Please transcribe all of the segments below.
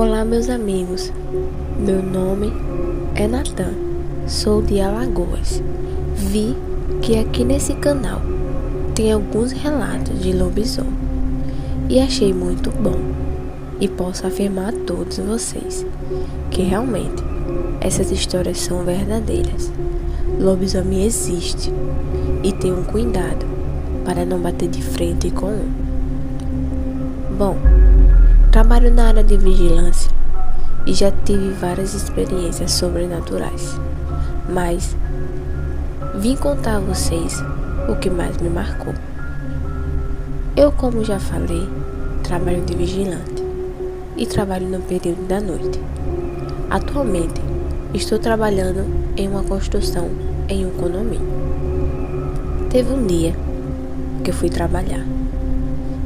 Olá, meus amigos. Meu nome é Natan. Sou de Alagoas. Vi que aqui nesse canal tem alguns relatos de lobisomem e achei muito bom. E posso afirmar a todos vocês que realmente essas histórias são verdadeiras. Lobisomem existe e tenham cuidado para não bater de frente com um. Bom, trabalho na área de vigilância e já tive várias experiências sobrenaturais, mas vim contar a vocês o que mais me marcou. Eu, como já falei, trabalho de vigilante e trabalho no período da noite. Atualmente, estou trabalhando em uma construção em um condomínio. Teve um dia que eu fui trabalhar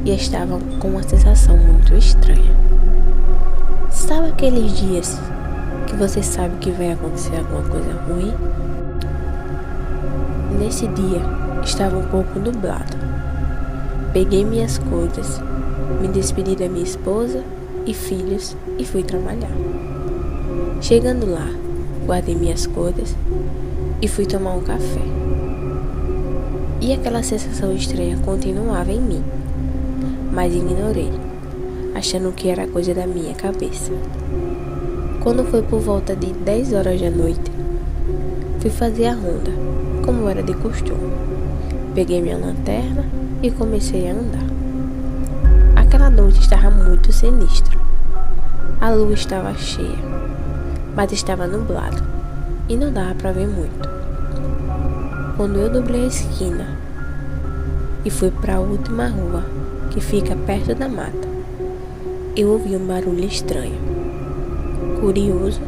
e estava com uma sensação muito estranha. Sabe aqueles dias que você sabe que vai acontecer alguma coisa ruim? Nesse dia, estava um pouco nublado. Peguei minhas coisas, me despedi da minha esposa e filhos e fui trabalhar. Chegando lá, guardei minhas coisas e fui tomar um café. E aquela sensação estranha continuava em mim, mas ignorei, achando que era coisa da minha cabeça. Quando foi por volta de 10 horas da noite, fui fazer a ronda, como era de costume. Peguei minha lanterna e comecei a andar. Aquela noite estava muito sinistra. A lua estava cheia, mas estava nublado e não dava para ver muito. Quando eu dobrei a esquina e fui para a última rua, que fica perto da mata, eu ouvi um barulho estranho. Curioso,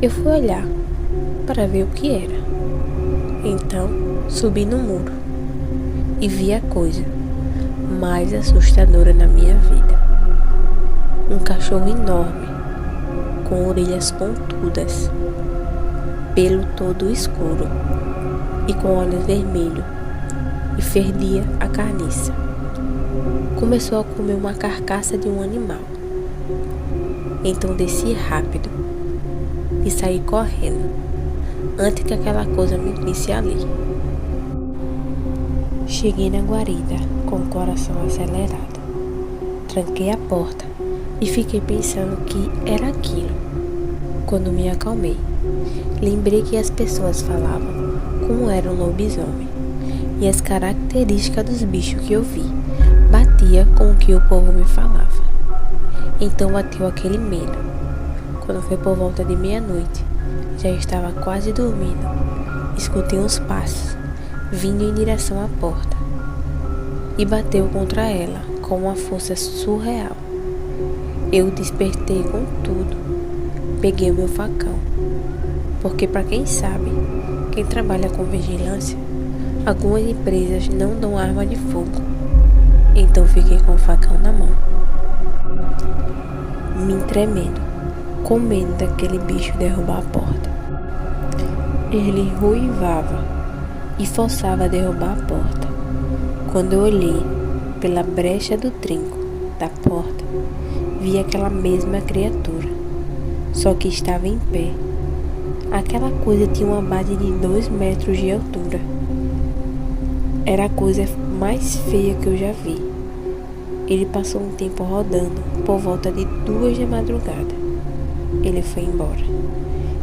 eu fui olhar para ver o que era. Então, subi no muro e vi a coisa mais assustadora na minha vida. Um cachorro enorme, com orelhas pontudas, pelo todo escuro e com olhos vermelhos, e ferdia a carniça. Começou a comer uma carcaça de um animal. Então desci rápido e saí correndo antes que aquela coisa me visse ali. Cheguei na guarida com o coração acelerado. Tranquei a porta e fiquei pensando que era aquilo. Quando me acalmei, lembrei que as pessoas falavam como era um lobisomem e as características dos bichos que eu vi batia com o que o povo me falava. Então bateu aquele medo. Quando foi por volta de meia-noite, já estava quase dormindo, escutei uns passos vindo em direção à porta e bateu contra ela com uma força surreal. Eu despertei com tudo, peguei o meu facão, porque para quem sabe, quem trabalha com vigilância, algumas empresas não dão arma de fogo. Então fiquei com o facão na mão, me tremendo, com medo daquele bicho derrubar a porta. Ele ruivava e forçava a derrubar a porta. Quando eu olhei pela brecha do trinco da porta, vi aquela mesma criatura, só que estava em pé. Aquela coisa tinha uma base de 2 metros de altura. Era a coisa mais feia que eu já vi. Ele passou um tempo rodando por volta de 2 da madrugada. Ele foi embora.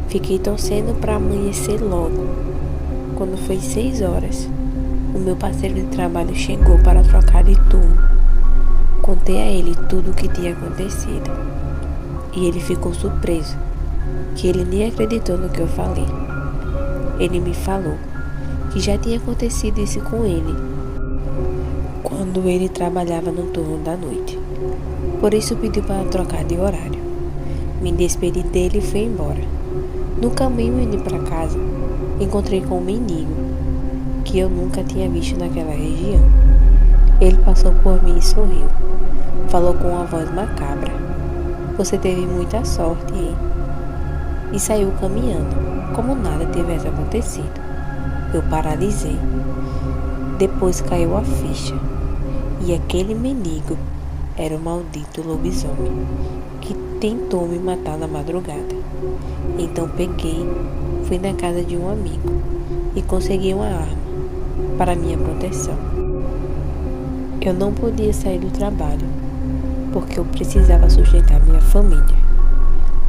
Fiquei torcendo para amanhecer logo. Quando foi 6 horas, o meu parceiro de trabalho chegou para trocar de turno. Contei a ele tudo o que tinha acontecido. E ele ficou surpreso, que ele nem acreditou no que eu falei. Ele me falou que já tinha acontecido isso com ele, quando ele trabalhava no turno da noite. Por isso pediu para trocar de horário. Me despedi dele e fui embora. No caminho indo para casa, encontrei com um mendigo que eu nunca tinha visto naquela região. Ele passou por mim e sorriu. Falou com uma voz macabra: "Você teve muita sorte, hein?" E saiu caminhando, como nada tivesse acontecido. Eu paralisei. Depois caiu a ficha. E aquele mendigo era o maldito lobisomem que tentou me matar na madrugada. Então peguei, fui na casa de um amigo e consegui uma arma para minha proteção. Eu não podia sair do trabalho porque eu precisava sustentar minha família.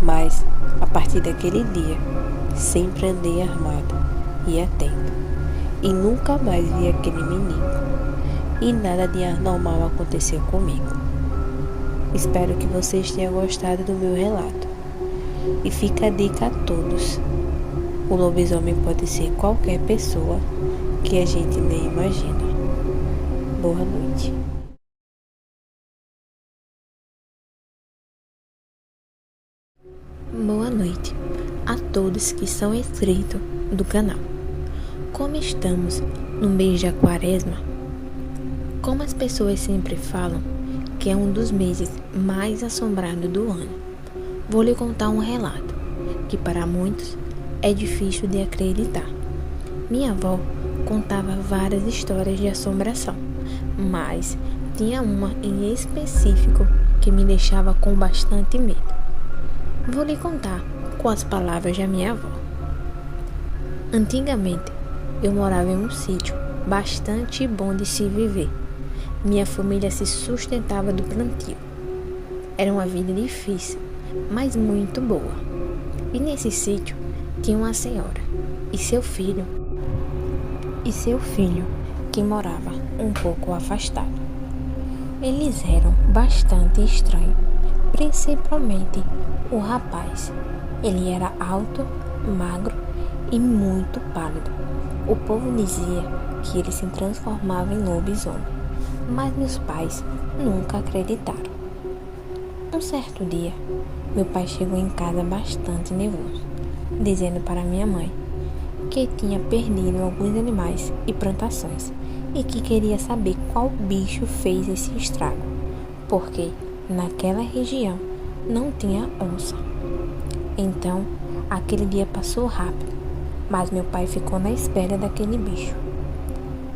Mas, a partir daquele dia, sempre andei armado e atento. E nunca mais vi aquele menino. E nada de anormal aconteceu comigo. Espero que vocês tenham gostado do meu relato. E fica a dica a todos. O lobisomem pode ser qualquer pessoa que a gente nem imagina. Boa noite. Boa noite a todos que são inscritos do canal. Como estamos no mês de Quaresma, como as pessoas sempre falam que é um dos meses mais assombrados do ano, vou lhe contar um relato que para muitos é difícil de acreditar. Minha avó contava várias histórias de assombração, mas tinha uma em específico que me deixava com bastante medo. Vou lhe contar com as palavras da minha avó. Antigamente, eu morava em um sítio bastante bom de se viver. Minha família se sustentava do plantio. Era uma vida difícil, mas muito boa. E nesse sítio tinha uma senhora e seu filho, que morava um pouco afastado. Eles eram bastante estranhos, principalmente o rapaz. Ele era alto, magro e muito pálido. O povo dizia que ele se transformava em lobisomem, mas meus pais nunca acreditaram. Um certo dia, meu pai chegou em casa bastante nervoso, dizendo para minha mãe que tinha perdido alguns animais e plantações e que queria saber qual bicho fez esse estrago, porque naquela região não tinha onça. Então, aquele dia passou rápido, mas meu pai ficou na espera daquele bicho.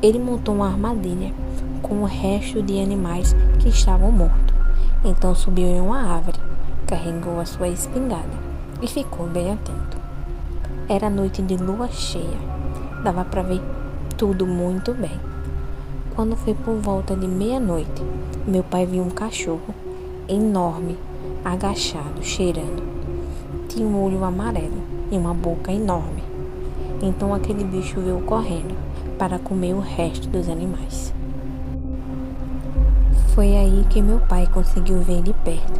Ele montou uma armadilha com o resto de animais que estavam mortos. Então subiu em uma árvore, carregou a sua espingarda e ficou bem atento. Era noite de lua cheia, dava para ver tudo muito bem. Quando foi por volta de meia-noite, meu pai viu um cachorro enorme, agachado, cheirando. Tinha um olho amarelo e uma boca enorme. Então aquele bicho veio correndo para comer o resto dos animais. Foi aí que meu pai conseguiu ver de perto.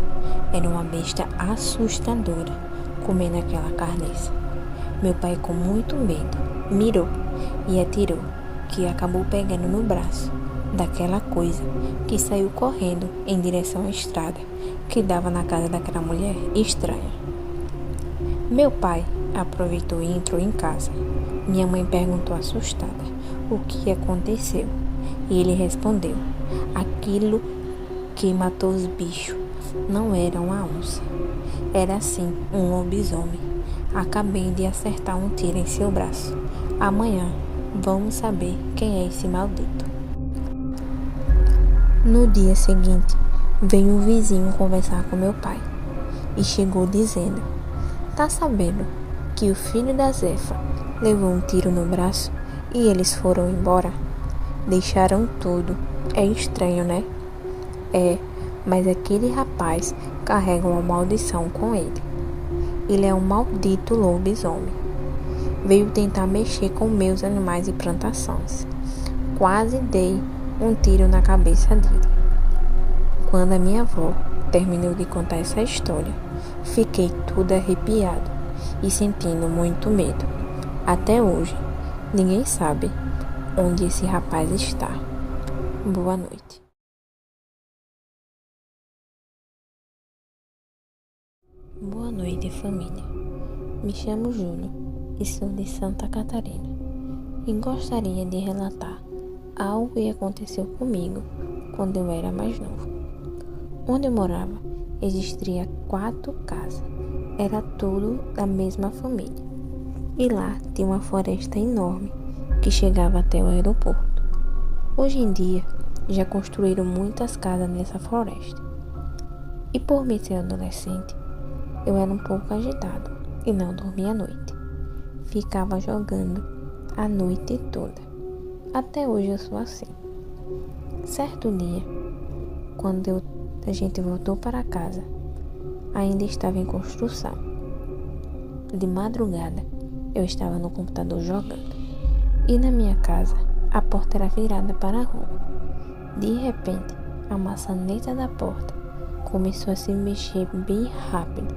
Era uma besta assustadora comendo aquela carniça. Meu pai, com muito medo, mirou e atirou, que acabou pegando no braço daquela coisa que saiu correndo em direção à estrada que dava na casa daquela mulher estranha. Meu pai aproveitou e entrou em casa. Minha mãe perguntou assustada o que aconteceu e ele respondeu: aquilo que matou os bichos não era uma onça, era sim um lobisomem. Acabei de acertar um tiro em seu braço. Amanhã vamos saber quem é esse maldito. No dia seguinte, veio um vizinho conversar com meu pai e chegou dizendo: tá sabendo que o filho da Zefa levou um tiro no braço e eles foram embora? Deixaram tudo. É estranho, né? É, mas aquele rapaz carrega uma maldição com ele. Ele é um maldito lobisomem. Veio tentar mexer com meus animais e plantações. Quase dei um tiro na cabeça dele. Quando a minha avó terminou de contar essa história, fiquei tudo arrepiado e sentindo muito medo. Até hoje, ninguém sabe onde esse rapaz está. Boa noite. Boa noite, família. Me chamo Júlio e sou de Santa Catarina e gostaria de relatar algo que aconteceu comigo quando eu era mais novo. Onde eu morava, existia 4 casas. Era tudo da mesma família. E lá tinha uma floresta enorme que chegava até o aeroporto. Hoje em dia, já construíram muitas casas nessa floresta. E por mim ser adolescente, Eu era um pouco agitado e não dormia à noite. Ficava jogando a noite toda. Até hoje eu sou assim. Certo dia, quando a gente voltou para casa, ainda estava em construção. De madrugada, eu estava no computador jogando. E na minha casa, a porta era virada para a rua. De repente, a maçaneta da porta começou a se mexer bem rápido.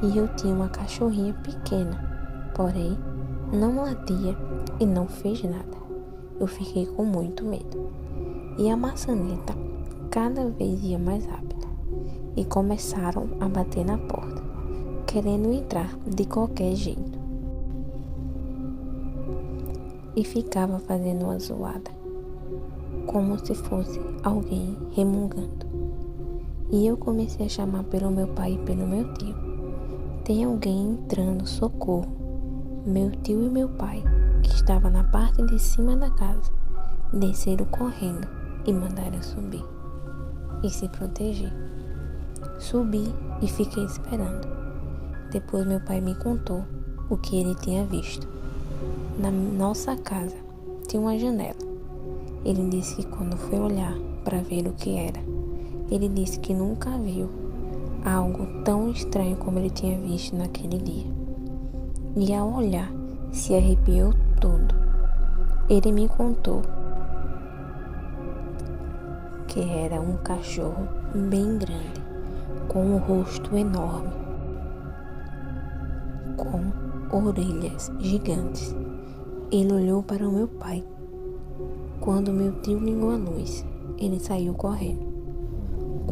E eu tinha uma cachorrinha pequena, porém, não latia e não fez nada. Eu fiquei com muito medo. E a maçaneta cada vez ia mais rápido. E começaram a bater na porta, querendo entrar de qualquer jeito. E ficava fazendo uma zoada, como se fosse alguém remungando. E eu comecei a chamar pelo meu pai e pelo meu tio. Tem alguém entrando, socorro. Meu tio e meu pai, que estavam na parte de cima da casa, desceram correndo e mandaram subir e se proteger. Subi e fiquei esperando. Depois meu pai me contou o que ele tinha visto. Na nossa casa tinha uma janela. Ele disse que quando foi olhar para ver o que era, ele disse que nunca viu algo tão estranho como ele tinha visto naquele dia. E ao olhar, se arrepiou todo. Ele me contou que era um cachorro bem grande, com um rosto enorme, com orelhas gigantes. Ele olhou para o meu pai. Quando meu tio ligou a luz, ele saiu correndo.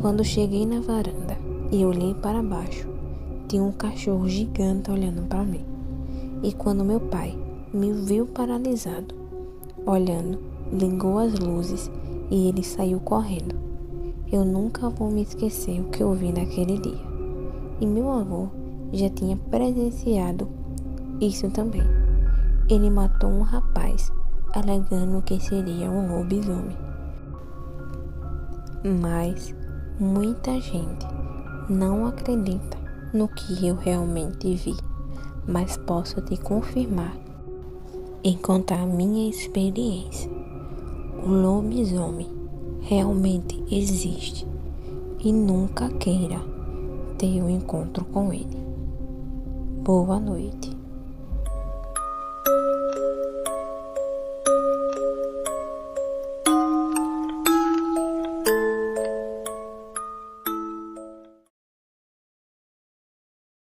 Quando cheguei na varanda e olhei para baixo, tinha um cachorro gigante olhando para mim. E quando meu pai me viu paralisado, olhando, ligou as luzes e ele saiu correndo. Eu nunca vou me esquecer o que eu vi naquele dia. E meu avô já tinha presenciado isso também. Ele matou um rapaz, alegando que seria um lobisomem. Mas muita gente não acredita no que eu realmente vi. Mas posso te confirmar e contar a minha experiência. O lobisomem realmente existe e nunca queira ter um encontro com ele. Boa noite.